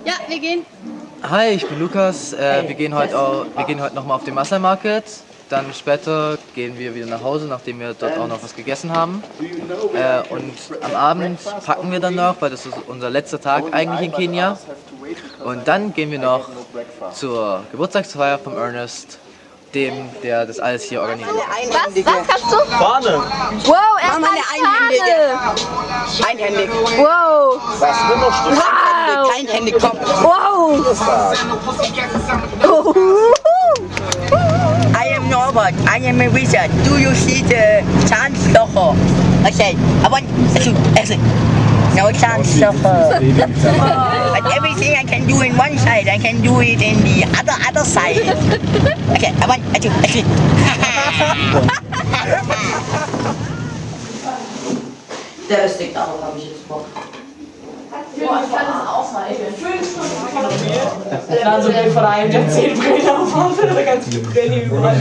Ja, wir gehen. Hi, ich bin Lukas. Wir gehen heute nochmal auf den Masai Market. Dann später gehen wir wieder nach Hause, nachdem wir dort auch noch was gegessen haben. Und am Abend packen wir dann noch, weil das ist unser letzter Tag eigentlich in Kenia. Und dann gehen wir noch zur Geburtstagsfeier von Ernest, dem, der das alles hier organisiert. Was kannst du? Fahne! Wow, er Mach mal eine Fahne! Einhändig. Wow! Was Wunderstück! Wow! Einhändig, komm. Wow! I am Norbert. I am a wizard. Do you see the chance logo? Okay. I want actually. No chance logo. But everything I can do in one side, I can do it in the other side. Okay. I want actually. Der steckt auch, habe ich jetzt Bock. Boah, ich kann das auch mal. Ich bin 5 Stunden. Dann so wie von einem, der 10 Brillen aufhat, da ganz viele Brillen überall.